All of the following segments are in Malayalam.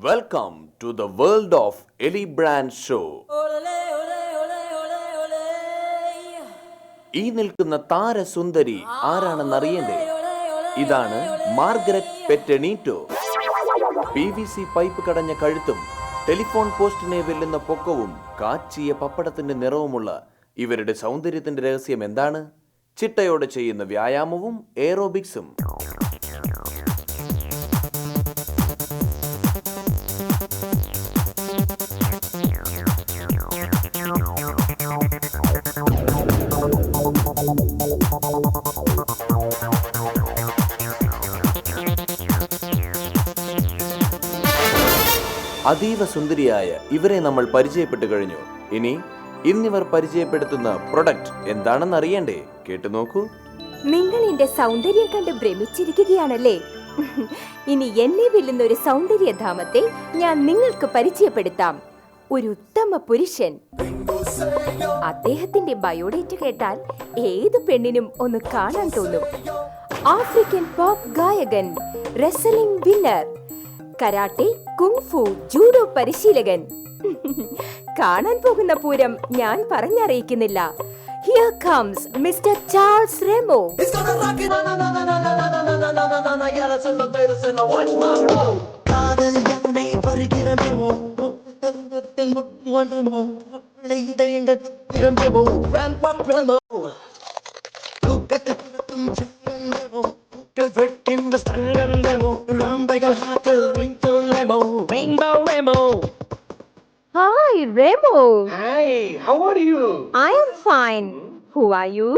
Welcome to the world of Ellie Brand Show. ഈ നിൽക്കുന്ന താരസുന്ദരി ആരാണെന്നറിയണ്ടേ? ഇതാണ് മാർഗരറ്റ് പെറ്റനീറ്റോ. PVC പൈപ്പ് കടഞ്ഞ കഴുത്തും ടെലിഫോൺ പോസ്റ്റിനെ വെല്ലുന്ന പൊക്കവും കാച്ചിയ പപ്പടത്തിന്റെ നിറവുമുള്ള ഇവരുടെ സൗന്ദര്യത്തിന്റെ രഹസ്യം എന്താണ്? ചിട്ടയോടെ ചെയ്യുന്ന വ്യായാമവും എയറോബിക്സും. അതീവ സുന്ദരിയായ ഇവരെ നമ്മൾ പരിചയപ്പെട്ടു കഴിഞ്ഞു. ഇന്നിവർ പരിചയപ്പെടുത്തുന്ന പ്രൊഡക്റ്റ് എന്താണെന്ന് അറിയണ്ടേ? കേട്ടു നോക്കൂ. നിങ്ങൾ എന്റെ സൗന്ദര്യം കണ്ട് ഭ്രമിച്ചിരിക്കുകയാണല്ലേ? ഇനി എന്നെ വെല്ലുന്ന ഒരു സൗന്ദര്യധാമത്തെ ഞാൻ നിങ്ങൾക്ക് പരിചയപ്പെടുത്താം. ഒരു ഉത്തമ പുരുഷൻ. അദ്ദേഹത്തിന്റെ ബയോഡേറ്റ കേട്ടാൽ ഏത് പെണ്ണിനും ഒന്ന് കാണാൻ തോന്നും. ആഫ്രിക്കൻ പോപ്പ് ഗായകൻ, wrestling winner, karate, kung fu, judo പരിശീലകൻ. കാണാൻ പോകുന്ന പൂരം ഞാൻ പറഞ്ഞറിയിക്കുന്നില്ല. Here comes Mr. Charles Remo. Hi, Remo. Hi, how are you? I am fine. Who are you?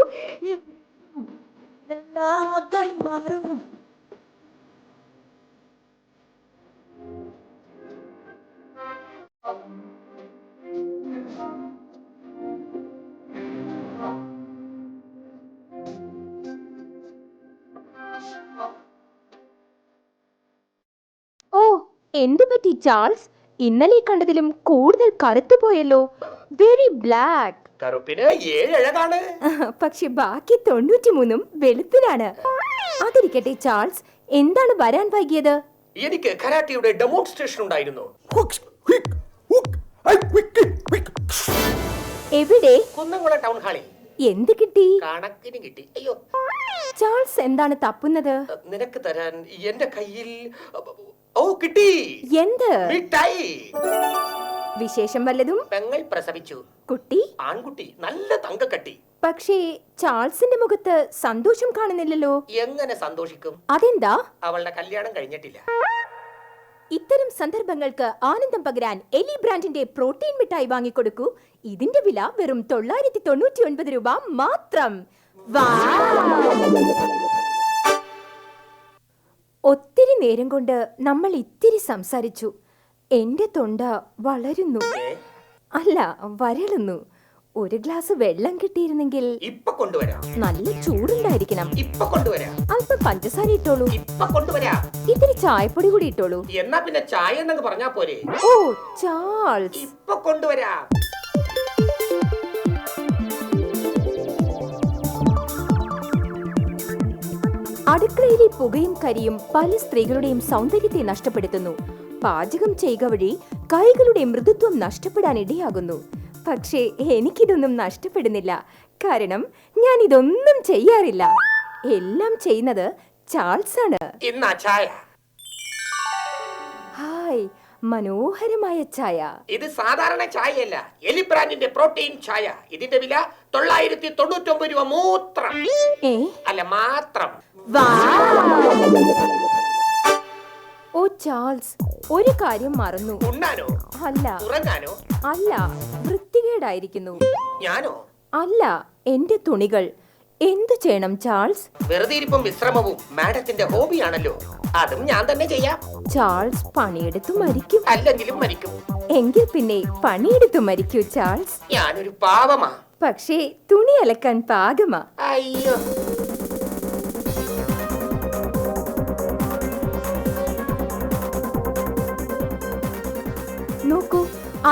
ഓ, എന്തു പറ്റി ചാൾസ്? ഇന്നലെ കണ്ടതിലും കൂടുതൽ കറുത്തു പോയല്ലോ. Very black. കറുപ്പിന് 7 അഴകാണ്. പക്ഷെ ബാക്കി 93 വെളുപ്പിലാണ്. അതിരിക്കട്ടെ ചാൾസ്, എന്താണ് വരാൻ വൈകിയത്? എനിക്ക് കരാട്ടയുടെ ഡെമോൺസ്ട്രേഷൻ ഉണ്ടായിരുന്നു. എവിടെ? കുന്നംകുളം ടൗൺ ഹാളിൽ. എന്ത് കിട്ടി? കണക്കിന് കിട്ടി. അയ്യോ, ചാൾസ് എന്താണ് തപ്പുന്നത്? നിനക്ക് തരാൻ എന്റെ കയ്യിൽ കിട്ടി. എന്ത്? മിഠായി. വിശേഷം വല്ലതും? പെങ്ങൾ പ്രസവിച്ചു. കുട്ടി? ആൺകുട്ടി. നല്ല തങ്കക്കട്ടി. പക്ഷേ ചാൾസിന്റെ മുഖത്ത് സന്തോഷം കാണുന്നില്ലല്ലോ. എങ്ങനെ സന്തോഷിക്കും? അതെന്താ? അവളുടെ കല്യാണം കഴിഞ്ഞിട്ടില്ല. ഇത്തരം സന്ദർഭങ്ങൾക്ക് ആനന്ദം പകരാൻ എലി ബ്രാൻഡിന്റെ പ്രോട്ടീൻ മിഠായി വാങ്ങിക്കൊടുക്കൂ. ഇതിന്റെ വില വെറും 999 രൂപ മാത്രം. ഒത്തിരി നേരം കൊണ്ട് നമ്മൾ ഇത്തിരി സംസാരിച്ചു. എന്റെ തൊണ്ട വളരുന്നു, അല്ല വരളുന്നു. ഒരു ഗ്ലാസ് വെള്ളം കിട്ടിയിരുന്നെങ്കിൽ. ഇപ്പൊ കൊണ്ടുവരാം. നല്ല ചൂടുണ്ടായിരിക്കണം. ഇപ്പൊ കൊണ്ടുവരാം. അല്പം പഞ്ചസാര ഇട്ടോളൂ. ഇപ്പൊ കൊണ്ടുവരാം. ഇത്തിരി ചായപ്പൊടി കൂടി ഇട്ടോളൂ. എന്നാ പിന്നെ ചായ എന്നങ്ങ് പറഞ്ഞാ പോരെ? ഓ ചാൾസ്, ഇപ്പൊ കൊണ്ടുവരാം. അടുക്കളയിലെ പുകയും കരിയും പല സ്ത്രീകളുടെയും സൗന്ദര്യത്തെ നഷ്ടപ്പെടുത്തുന്നു. പാചകം ചെയ്യുക വഴി കൈകളുടെ മൃദുത്വം നഷ്ടപ്പെടാൻ ഇടയാകുന്നു. പക്ഷേ എനിക്കിതൊന്നും നഷ്ടപ്പെടുന്നില്ല. കാരണം ഞാൻ ഇതൊന്നും ചെയ്യാറില്ല. എല്ലാം ചെയ്യുന്നത് ചാൾസ് ആണ്. ഹായ്, മനോഹരമായ ചായ. ഇത് സാധാരണ ചായയല്ല, എലി ബ്രാൻഡിന്റെ പ്രോട്ടീൻ ചായ. ഇതിന്റെ വില 999 രൂപ മാത്രം. അല്ല, മാത്രം. ഓ ചാൾസ്, ഒരു കാര്യം മറന്നു. ഉണ്ണാനോ? അല്ല. ഉറങ്ങാനോ? അല്ല, വൃത്തികേടായിരിക്കുന്നു. ഞാനോ? അല്ല, എന്റെ തുണികൾ. എന്തു ചെയ്യണം ചാൾസ്? വെറുതെ ഇരിപ്പും വിശ്രമവും മാഡത്തിന്റെ ഹോബിയാണല്ലോ. അതും ഞാൻ തന്നെ ചെയ്യാം. ചാൾസ് പണിയെടുത്തു മരിക്കും. അല്ലെങ്കിലും മരിക്കും. എങ്കിൽ പിന്നെ പണിയെടുത്തു മരിക്കൂ ചാൾസ്. ഞാനൊരു പാവമാ. പക്ഷേ തുണി അലക്കാൻ പാകമാ. അയ്യോ, നോക്കൂ,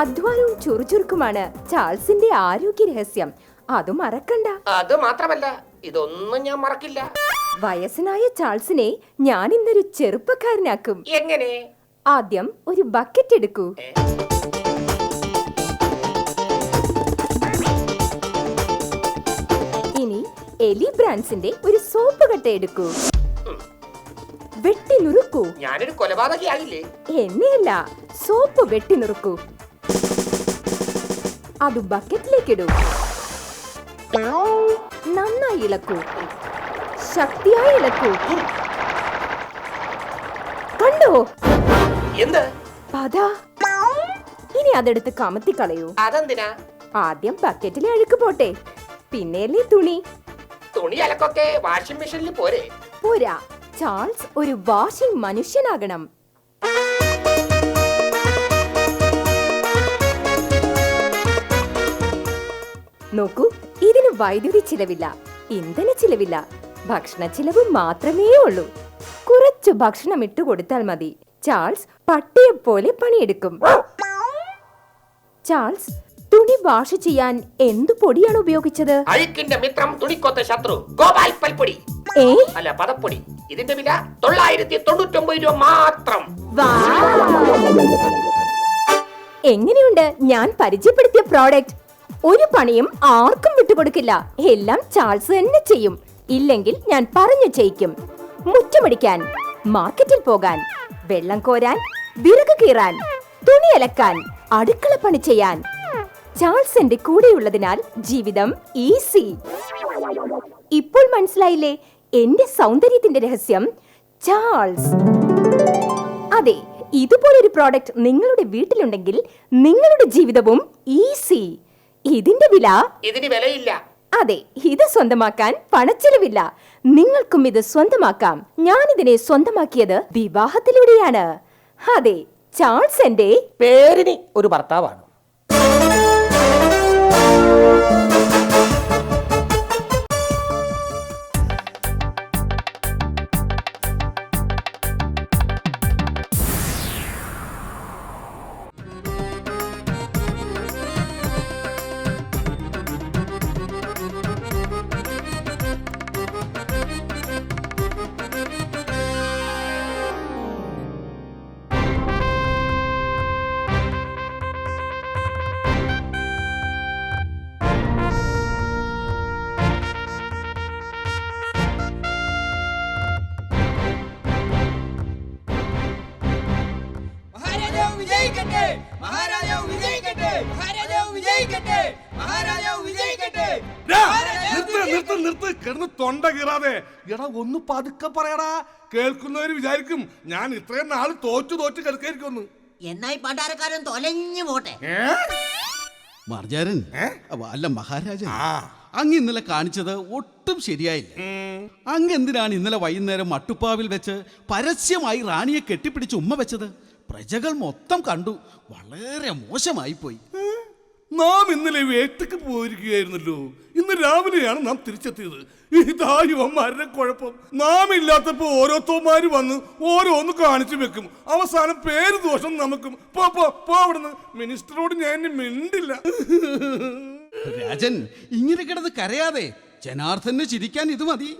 അധ്വാനവും ചുറുചുറുക്കുമാണ് ചാൾസിന്റെ ആരോഗ്യ രഹസ്യം. അത് മറക്കണ്ട. അത് മാത്രമല്ല, ഇതൊന്നും ഞാൻ മറക്കില്ല. വയസ്സനായ ചാൾസിനെ ഞാൻ ഇന്നൊരു ചെറുപ്പക്കാരനാക്കും. എങ്ങനെ? ആദ്യം ഒരു ബക്കറ്റ് എടുക്കൂ. ഇനി എലി ബ്രാൻഡ്സിന്റെ ഒരു സോപ്പ് കട്ട എടുക്കൂ. വെട്ടി നുറുക്കൂ. ഞാനൊരു കൊലപാതകയായില്ലേ? എന്നെയല്ല, സോപ്പ് വെട്ടി നുറുക്കൂ. അത് ബക്കറ്റിലേക്കിടൂ. നന്നായി ഇളക്കൂ. ശക്തിയായി ഇളക്കൂ. കണ്ടോ? എന്ത്? പതാ. ഇനി അതെടുത്ത് കമത്തിക്കളയൂ. അതെന്തിനാ? ആദ്യം ബക്കറ്റിലെ അഴുക്ക് പോട്ടെ, പിന്നെയല്ലേ തുണി. തുണി അലക്കൊക്കെ വാഷിംഗ് മെഷീനിൽ പോരെ? പോരാ, ചാൾസ് ഒരു വാഷിംഗ് മനുഷ്യനാകണം. നോക്കൂ, ഇതിന് വൈദ്യുതി ചിലവില്ല, ഇന്ധന ചിലവില്ല, ഭക്ഷണ ചിലവ് മാത്രമേ ഉള്ളൂ. കുറച്ചു ഭക്ഷണം ഇട്ടുകൊടുത്താൽ മതി. ചാൾസ് പട്ടിയെ പോലെ പണിയെടുക്കും. ചാൾസ്, തുണി വാഷ് ചെയ്യാൻ എന്തു പൊടിയാണ് ഉപയോഗിച്ചത്? അഴുക്കിന്റെ മിത്രം, തുണിക്കൊത്ത ശത്രു, ഗോപാൽ പൽപ്പൊടി. അല്ല, പദപ്പൊടി. ഇതിന്റെ വില 999 രൂപ മാത്രം. എങ്ങനെയുണ്ട് ഞാൻ പരിചയപ്പെടുത്തിയ പ്രോഡക്റ്റ്? ഒരു പണിയും ആർക്കും വിട്ടുകൊടുക്കില്ല. എല്ലാം ചാൾസ് തന്നെ ചെയ്യും. ഇല്ലെങ്കിൽ ഞാൻ പറഞ്ഞു ചെയ്യിക്കും. മുറ്റമടിക്കാൻ, മാർക്കറ്റിൽ പോകാൻ, വെള്ളം കോരാൻ, വിറക് കീറാൻ, തുണി അലക്കാൻ, അടുക്കള പണി ചെയ്യാൻ. ചാൾസ് എന്റെ കൂടെയുള്ളതിനാൽ ജീവിതം ഈസി. ഇപ്പോൾ മനസ്സിലായില്ലേ എന്റെ സൗന്ദര്യത്തിന്റെ രഹസ്യം? ചാൾസ്. അതെ, ഇതുപോലൊരു പ്രോഡക്റ്റ് നിങ്ങളുടെ വീട്ടിലുണ്ടെങ്കിൽ നിങ്ങളുടെ ജീവിതവും ഈസി. ഇതിന്റെ വില? ഇതിന് വിലയില്ല. അതെ, ഇത് സ്വന്തമാക്കാൻ പണച്ചെലവില്ല. നിങ്ങൾക്കും ഇത് സ്വന്തമാക്കാം. ഞാൻ ഇതിനെ സ്വന്തമാക്കിയത് വിവാഹത്തിലൂടെയാണ്. അതെ, ചാൾസ് എന്റെ പേരിന് ഒരു ഭർത്താവാണ്. തൊണ്ട കീറാതെ എടാ ഒന്ന് പതുക്കെ പറയടാ. കേൾക്കുന്നവര് വിചാരിക്കും ഞാൻ ഇത്രയും നാള് തോറ്റു കിടക്കായിരിക്കും. എന്നായി പണ്ടാരക്കാരൻ തൊലഞ്ഞു പോട്ടെ. മാർജാരൻ, അല്ല മഹാരാജൻ, അങ്ങ് ഇന്നലെ കാണിച്ചത് ഒട്ടും ശരിയായില്ല. അങ്ങ് എന്തിനാണ് ഇന്നലെ വൈകുന്നേരം മട്ടുപ്പാവിൽ വെച്ച് പരസ്യമായി റാണിയെ കെട്ടിപ്പിടിച്ച് ഉമ്മ വെച്ചത്? പ്രജകൾ മൊത്തം കണ്ടു. വളരെ മോശമായി പോയി. നാം ഇന്നലെ വേട്ടക്ക് പോയിരിക്കുകയായിരുന്നല്ലോ. ഇന്ന് രാവിലെയാണ് നാം തിരിച്ചെത്തിയത്. ഇതാ യുവന്മാരുടെ കുഴപ്പം. നാം ഇല്ലാത്തപ്പോ ഓരോരുത്തന്മാര് വന്ന് ഓരോന്ന് കാണിച്ചു വെക്കും. അവസാനം പേര് ദോഷം നമുക്കും. അവിടുന്ന് മിനിസ്റ്ററോട് ഞാൻ മിണ്ടില്ല. രാജൻ, ഇങ്ങനെ കിടന്ന് കരയാതെ. ജനാർദ്ദന് ചിരിക്കാൻ ഇത് മതി.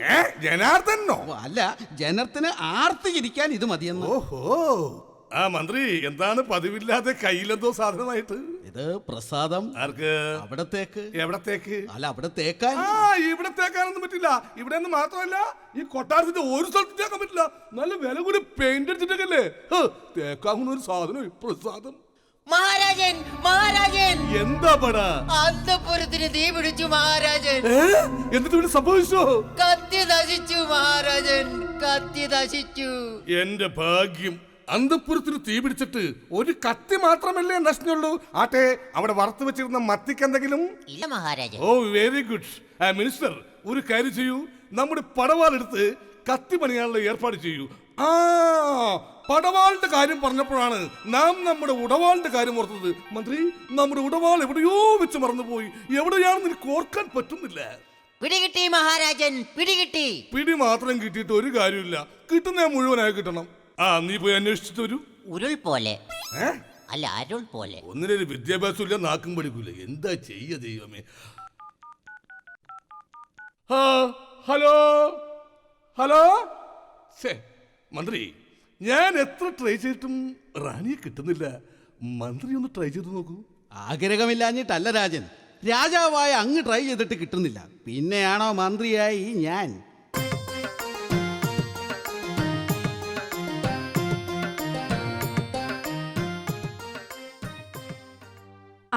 ജനാർദ്ദനോ? അല്ല, ജനത്തിന് ആർത്തി ചിരിക്കാൻ ഇത് മതിയെന്ന്. ഓഹോ, ആ മന്ത്രി, എന്താണ് പതിവില്ലാതെ കയ്യിലെന്തോ സാധനമായിട്ട്? ഇത് പ്രസാദം. ആർക്ക്? അവിടത്തേക്ക്. എവിടത്തേക്ക്? അല്ല, അവിടെ തേക്കാൻ. ഇവിടെ തേക്കാനൊന്നും പറ്റില്ല. ഇവിടെ നിന്ന് മാത്രമല്ല, ഈ കൊട്ടാരത്തിന്റെ ഒരു സ്ഥലത്ത് തേക്കാൻ പറ്റില്ല. നല്ല വില കൂടി പെയിന്റ് അടിച്ചിട്ടല്ലേ തേക്കാവുന്ന ഒരു സാധനം പ്രസാദം. മഹാരാജൻ, മഹാരാജൻ, എന്താ പടാ? അന്തപുരത്തിന് തീ പിടിച്ചു മഹാരാജൻ. എന്നിട്ട് ഇവിടെ സംഭവിച്ചോ? കത്തി നശിച്ചു മഹാരാജൻ, കത്തി നശിച്ചു. എന്റെ ഭാഗ്യം. അന്തപുരത്തിന് തീ പിടിച്ചിട്ട് ഒരു കത്തി മാത്രമല്ലേ നശിച്ചുള്ളൂ? ആട്ടെ, അവിടെ വറുത്ത് വെച്ചിരുന്ന മത്തിക്ക് എന്തെങ്കിലും? ഇല്ല മഹാരാജൻ. ഓ, വെരി ഗുഡ്. മിനിസ്റ്റർ, ഒരു കാര്യം ചെയ്യൂ. നമ്മുടെ പടവാളെടുത്ത് കത്തി പണിയാനുള്ള ഏർപ്പാട് ചെയ്യൂ. പടവാളിന്റെ കാര്യം പറഞ്ഞപ്പോഴാണ് നാം നമ്മുടെ ഉടവാളിന്റെ കാര്യം ഓർത്തത്. മന്ത്രി, നമ്മുടെ ഉടവാൾ എവിടെയോ വെച്ച് മറന്നുപോയി. എവിടെയാണെന്ന് എനിക്ക് ഓർക്കാൻ പറ്റുന്നില്ല. പിടികിട്ടി മഹാരാജൻ, പിടികിട്ടി. പിടി മാത്രം കിട്ടിയിട്ട് ഒരു കാര്യമില്ല. കിട്ടുന്ന മുഴുവനായി കിട്ടണം. നീ പോയി അന്വേഷിച്ചിട്ട് വരൂ. ഉരുൾ പോലെ അല്ല, അരുൾ പോലെ. ഒന്നിനൊരു വിദ്യാഭ്യാസം ഇല്ല, നാക്കും പഠിക്കൂല. എന്താ ചെയ്യ ദൈവമേ. Hello hello. മന്ത്രി, ഞാൻ എത്ര ട്രൈ ചെയ്തിട്ടും റാണിയെ കിട്ടുന്നില്ല. മന്ത്രി ഒന്ന് ട്രൈ ചെയ്ത് നോക്കൂ. ആഗ്രഹമില്ലാഞ്ഞിട്ടല്ല രാജൻ, രാജാവായ അങ്ങ് ട്രൈ ചെയ്തിട്ട് കിട്ടുന്നില്ല, പിന്നെയാണോ മന്ത്രിയായി ഞാൻ?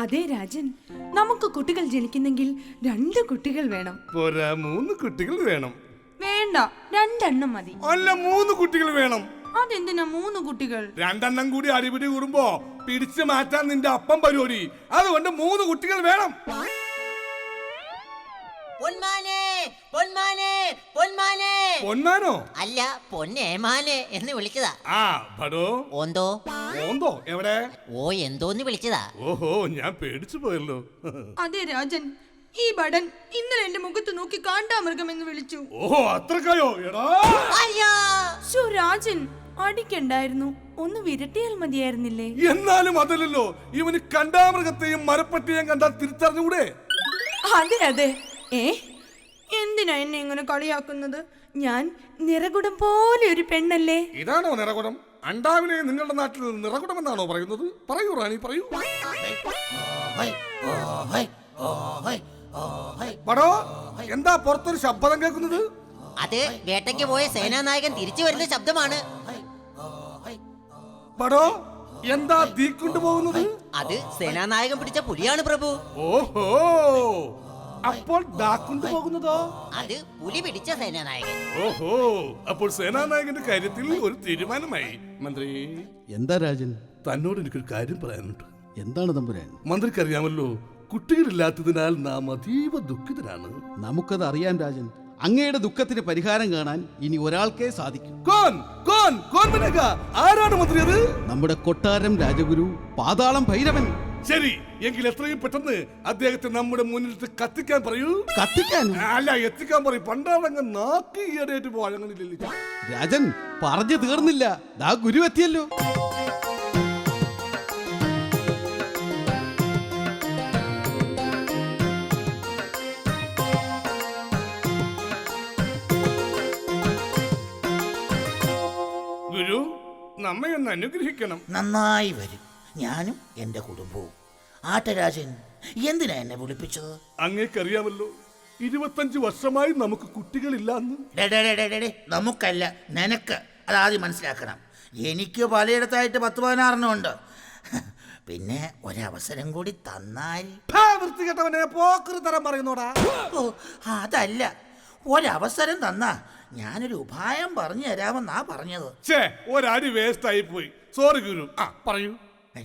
അതെ രാജൻ, നമുക്ക് കുട്ടികൾ ജനിക്കുന്നെങ്കിൽ 2 കുട്ടികൾ വേണം. പോരാ, 3 കുട്ടികൾ വേണം. വേണ്ട, 2 എണ്ണം മതി. അല്ല, 3 കുട്ടികൾ വേണം. അതെന്തിനാ 3 കുട്ടികൾ? 2 എണ്ണം കൂടി അടിപിടി കൂടുമ്പോ പിടിച്ചു മാറ്റാൻ നിന്റെ അപ്പം പരിപാടി. അതുകൊണ്ട് 3 കുട്ടികൾ വേണം. പൊന്മാനെ പൊന്മാനെ പൊന്മാനെ. പൊന്മാനോ? അല്ല, പൊന്നേമാനെ എന്ന് വിളിച്ചതാ. ആ പടോ. ഓന്തോ ഓന്തോ എവിടെ? ഓ എന്തോന്ന് വിളിച്ചതാ. ഓഹോ, ഞാൻ പേടിച്ചു പോയല്ലോ. അതെ രാജൻ, ഈ ബടൻ ഇന്നലെ എന്റെ മുഖത്ത് നോക്കി കാണ്ടാമൃഗം എന്ന് വിളിച്ചു. ഓഹോ, അത്രക്കായോ? എടാ അയ്യോ. ശോ രാജൻ, അടിക്കണ്ടായിരുന്നു, ഒന്ന് വിരട്ടിയാൽ മതിയായിരുന്നില്ലേ? എന്നാലും അതല്ലല്ലോ, ഇവന് കണ്ടാമൃഗത്തെയും മരപ്പട്ടിയെയും കണ്ടാൽ തിരിച്ചറിഞ്ഞൂടെ? അതെ അതെ. എന്തിനാ എന്നെ ഇങ്ങനെ കളിയാക്കുന്നത്? ഞാൻ നിറകുടം പോലെ ഒരു പെണ്ണല്ലേ? ഇതാണോ നിറകുടം? അണ്ടാവിനെ നിങ്ങളുടെ നാട്ടിൽ നിറകുടം എന്നാണോ പറയുന്നത്? പറയൂ റാണി, പറയൂ. പടോ, എന്താ പുറത്തൊരു ശബ്ദം കേൾക്കുന്നത്? അത് വേട്ടയ്ക്ക് പോയ സേനാനായകൻ തിരിച്ചു വരുന്ന ശബ്ദമാണ്. പടോ, എന്താ തീ കൊണ്ടുപോകുന്നത്? അത് സേനാനായകൻ പിടിച്ച പുലിയാണ് പ്രഭു. ഓഹോ, അപ്പോൾ ദാ കൊണ്ടുപോകുന്നതോ? അത് പുലി പിടിച്ച സേനാനായകൻ. ഓഹോ, അപ്പോൾ സേനാനായകന്റെ കാര്യത്തിൽ ഒരു തീരുമാനമായി. മന്ത്രി. എന്താ രാജൻ? തന്നോട് എനിക്കൊരു കാര്യം പറയാനുണ്ട്. എന്താണ് തമ്പുരാൻ? മന്ത്രിക്കറിയാമല്ലോ, കുട്ടികളില്ലാത്തതിനാൽ നാം അതീവ ദുഃഖിതരാണ്. നമുക്കത് അറിയാം രാജൻ. അങ്ങയുടെ ദുഃഖത്തിന് പരിഹാരം കാണാൻ ഇനി ഒരാൾക്കേ സാധിക്കും. കോൻ കോൻ കോൻ ബനേഗാ? ആരാണ് മന്ത്രി അത്? നമ്മുടെ കൊട്ടാരം രാജഗുരു പാതാളം ഭൈരവൻ. ശരി, എങ്കിൽ എത്രയും പെട്ടെന്ന് അദ്ദേഹത്തെ നമ്മുടെ മുന്നിൽ കത്തിക്കാൻ പറയൂ. കത്തിക്കാൻ? അല്ല, എത്തിക്കാൻ പറയൂ. പണ്ടാളങ്ങ് നാക്കി ഈടേറ്റ് പോഴങ്ങളില്ലല്ലോ. രാജൻ പറഞ്ഞു തീർന്നില്ല, ദാ ഗുരു എത്തിയല്ലോ. ഗുരു, നമ്മെ ഒന്ന് അനുഗ്രഹിക്കണം. നന്നായി വരും, ഞാനും എൻ്റെ കുടുംബവും. ആട്ടരാജൻ, എന്തിനാ എന്നെ വിളിപ്പിച്ചത്? അങ്ങേക്കറിയാമല്ലോ, 25 വർഷമായി നമുക്ക് കുട്ടികളില്ലാന്ന്. നമുക്കല്ല, നിനക്ക്. അതാദ്യം മനസ്സിലാക്കണം. എനിക്ക് പലയിടത്തായിട്ട് 10-16 ഉണ്ട്. പിന്നെ ഒരവസരം കൂടി തന്നാൽ. വൃത്തികെട്ടവനെ പോക്കൃതരം പറയുന്നോടാ. ഓ, അതല്ല, ഒരവസരം തന്നാ ഞാനൊരു ഉപായം പറഞ്ഞു തരാമെന്നാ പറഞ്ഞത്. ഒരടി വേസ്റ്റ് ആയി പോയി. സോറി ഗുരു. പറയൂ.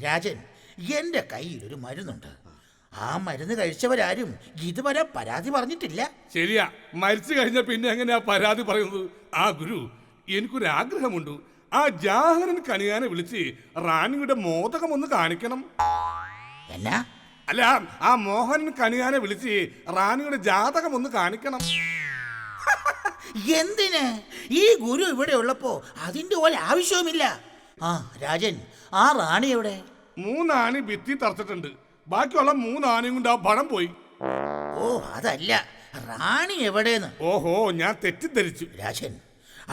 രാജൻ, എൻ്റെ കയ്യിലൊരു മരുന്നുണ്ട്. ആ മരുന്ന് കഴിച്ചവരാരും ഇതുവരെ പരാതി പറഞ്ഞിട്ടില്ല. ശരിയാ, മരിച്ചു കഴിഞ്ഞ പിന്നെ എങ്ങനെയാ പരാതി പറയുന്നത്? ഗുരു, എനിക്കൊരു ആഗ്രഹമുണ്ട്. ആ ജാഹനൻ കണിയാനെ വിളിച്ച് റാണിയുടെ മോദകം ഒന്ന് കാണിക്കണം. എന്നാ? അല്ല, ആ മോഹനൻ കണിയാനെ വിളിച്ച് റാണിയുടെ ജാതകം ഒന്ന് കാണിക്കണം. എന്തിന്? ഈ ഗുരു ഇവിടെ ഉള്ളപ്പോ അതിന്റെ ഒരു ആവശ്യവുമില്ല. രാജൻ, ആ റാണി എവിടെ? 3 ആണി ഭിത്തി തറച്ചിട്ടുണ്ട്. ബാക്കിയുള്ള 3 ആണിയും കൊണ്ട് ആ പണം പോയി. ഓ, അതല്ല, റാണി എവിടെന്ന്? ഓഹോ, ഞാൻ തെറ്റിദ്ധരിച്ചു. രാജൻ,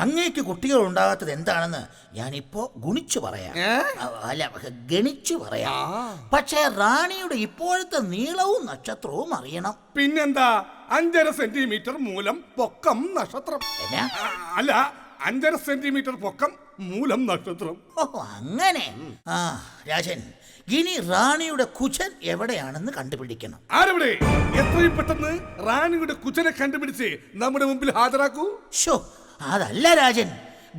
അങ്ങേക്ക് കുട്ടികൾ ഉണ്ടാകാത്തത് എന്താണെന്ന് ഞാനിപ്പോ ഗുണിച്ചു പറയാം. അല്ല, ഗണിച്ചു പറയാം. പക്ഷേ റാണിയുടെ ഇപ്പോഴത്തെ നീളവും നക്ഷത്രവും അറിയണം. പിന്നെന്താ, 5.5 സെന്റിമീറ്റർ മൂലം പൊക്കം നക്ഷത്രം. അല്ല, 5.5 സെന്റിമീറ്റർ പൊക്കം മൂലം നക്ഷത്രം. ഓ, അങ്ങനെ. രാജൻ, ഇനി റാണിയുടെ കുചൻ എവിടെയാണെന്ന് കണ്ടുപിടിക്കണം. ആരെവിടെ? എത്രയും പെട്ടെന്ന് റാണിയുടെ കുചനെ കണ്ടുപിടിച്ച് നമ്മുടെ മുമ്പിൽ ഹാജരാക്കൂ. ഷോ, അതല്ല രാജൻ,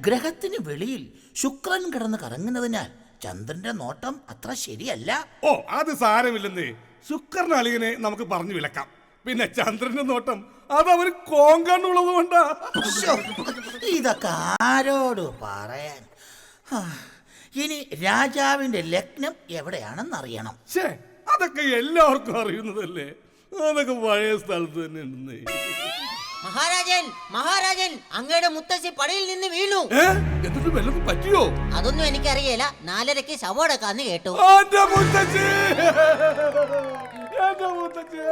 ഗ്രഹത്തിന് വെളിയിൽ ശുക്രൻ കിടന്ന് കറങ്ങുന്നതിനാൽ ചന്ദ്രന്റെ നോട്ടം അത്ര ശരിയല്ല. ഓ, അത് സാരമില്ലെന്നേ. ശുക്രൻ അളിയനെ നമുക്ക് പറഞ്ഞു വിലക്കാം. പിന്നെ ചന്ദ്രന്റെ നോട്ടം അതവന് കോങ്കണ്ണുള്ളത് കൊണ്ടാ. ഇതൊക്കെ ആരോട് പറയാൻ? ഇനി രാജാവിന്റെ ലഗ്നം എവിടെയാണെന്ന് അറിയണം. അതൊക്കെ എല്ലാവർക്കും അറിയുന്നതല്ലേ. അതൊക്കെ പഴയ സ്ഥലത്ത് തന്നെ ഉണ്ടെന്നേ. മഹാരാജൻ, മഹാരാജൻ, അങ്ങയുടെ മുത്തശ്ശി പടയിൽ നിന്ന് വീണു. എന്നിട്ട് വല്ലതും പറ്റിയോ? അതൊന്നും എനിക്കറിയില്ല. 4:30 ശവോടക്കാന്ന് കേട്ടു. എന്റെ മുത്തശ്ശി, എന്റെ മുത്തശ്ശി.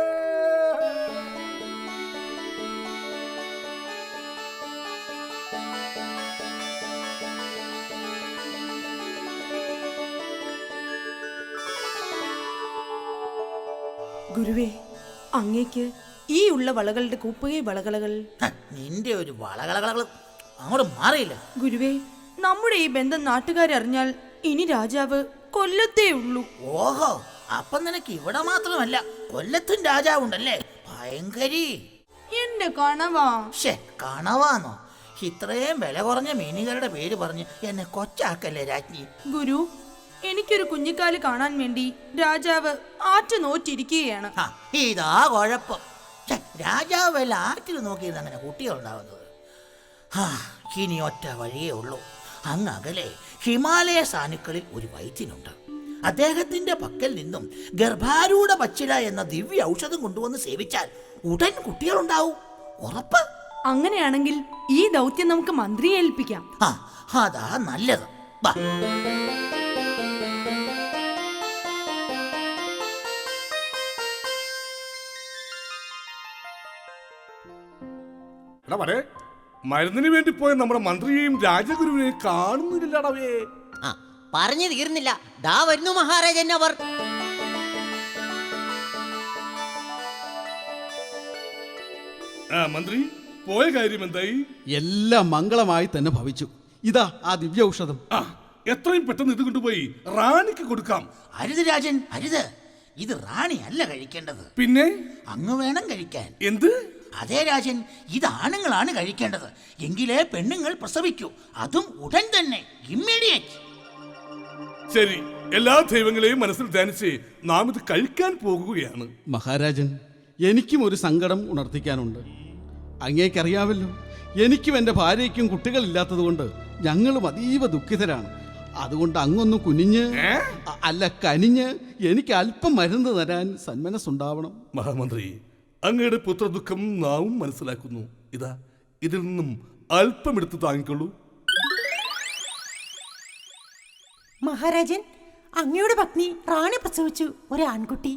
ഗുരുവേ, അങ്ങേക്ക് ഈ ഉള്ള വളകളുടെ കൂപ്പുകൈ വളകളകൾ. നിന്റെ ഒരു വളകളകൾ അങ്ങോട്ട് മാറിയില്ല. ഗുരുവേ, നമ്മുടെ ഈ ബന്ധം നാട്ടുകാരറിഞ്ഞാൽ ഇനി രാജാവ് കൊല്ലത്തേ ഉള്ളൂ. ഓഹോ, അപ്പൊ നിനക്ക് ഇവിടെ മാത്രമല്ല കൊല്ലത്തും രാജാവുണ്ടല്ലേ? ഭയങ്കരി. എന്റെ കണവാ. കണവാന്നോ? ഇത്രയും വില കുറഞ്ഞ മീനുകളുടെ പേര് പറഞ്ഞ് എന്നെ കൊച്ചാക്കല്ലേ രാജ്ഞി. ഗുരു, എനിക്കൊരു കുഞ്ഞിക്കാല് കാണാൻ വേണ്ടി രാജാവ് ആറ്റ് നോറ്റിരിക്കുകയാണ്. ഇതാ കുഴപ്പം. രാജാവ് വല്ല ആറ്റിൽ നോക്കിയത് അങ്ങനെ കുട്ടികളുണ്ടാവുന്നത്. ഇനി ഒറ്റ വഴിയേ ഉള്ളൂ. അങ്ങ് അകലെ ഹിമാലയ സാനുക്കളിൽ ഒരു വൈദ്യനുണ്ട്. അദ്ദേഹത്തിന്റെ പക്കൽ നിന്നും ഗർഭാരൂഢ പച്ചില എന്ന ദിവ്യ ഔഷധം കൊണ്ടുവന്ന് സേവിച്ചാൽ ഉടൻ കുട്ടികളുണ്ടാവും. ഉറപ്പ്. അങ്ങനെയാണെങ്കിൽ ഈ ദൗത്യം നമുക്ക് മന്ത്രിയെ ഏൽപ്പിക്കാം. അതാ നല്ലത്. മരുന്നിന് വേണ്ടി പോയ നമ്മുടെ മന്ത്രിയെയും രാജഗുരുവിനെയും കാണുന്നില്ലടവേ. പറഞ്ഞു തീർന്നില്ല, ദാ വരുന്നു മഹാരാജൻ അവർ. മന്ത്രി, പോയ കാര്യം എന്തായി? എല്ലാം മംഗളമായി തന്നെ ഭവിച്ചു. ഇതാ ആ ദിവ്യ ഔഷധം. എത്രയും പെട്ടെന്ന് ഇത് കൊണ്ടുപോയി റാണിക്ക് കൊടുക്കാം. അരുത് രാജൻ, അരുത്. ഇത് റാണി അല്ല കഴിക്കേണ്ടത്. പിന്നെ അങ്ങ് വേണം കഴിക്കാൻ. എന്ത്? അതേ രാജൻ, ഇത് ആണുങ്ങളാണ് കഴിക്കേണ്ടത്. എങ്കിലേ പെണ്ണുങ്ങൾ പ്രസവിക്കൂ. അതും ഉടൻ തന്നെ, ഇമ്മീഡിയറ്റ്. ശരി, എല്ലാ ദൈവങ്ങളെയും മനസ്സിൽ ധ്യാനിച്ച് നാം ഇത് കഴിക്കാൻ പോകുകയാണ്. മഹാരാജൻ, എനിക്കും ഒരു സങ്കടം ഉണർത്തിക്കാനുണ്ട്. അങ്ങേക്കറിയാമല്ലോ, എനിക്കും എൻ്റെ ഭാര്യയ്ക്കും കുട്ടികളില്ലാത്തത് കൊണ്ട് ഞങ്ങളും അതീവ ദുഃഖിതരാണ്. അതുകൊണ്ട് അങ്ങൊന്ന് കുനിഞ്ഞ് അല്ല കനിഞ്ഞ് എനിക്ക് അല്പം മരുന്ന് തരാൻ സന്മനസ്സുണ്ടാവണം. മഹാമന്ത്രി, അങ്ങയുടെ പുത്രദുഃഖം നാവും മനസ്സിലാക്കുന്നു. ഇതാ, ഇതിൽ നിന്നും അല്പം എടുത്ത് താങ്ങിക്കൊള്ളൂ. മഹാരാജൻ, അങ്ങയുടെ പത്നി റാണി പ്രസവിച്ചു ഒരു ആൺകുട്ടി.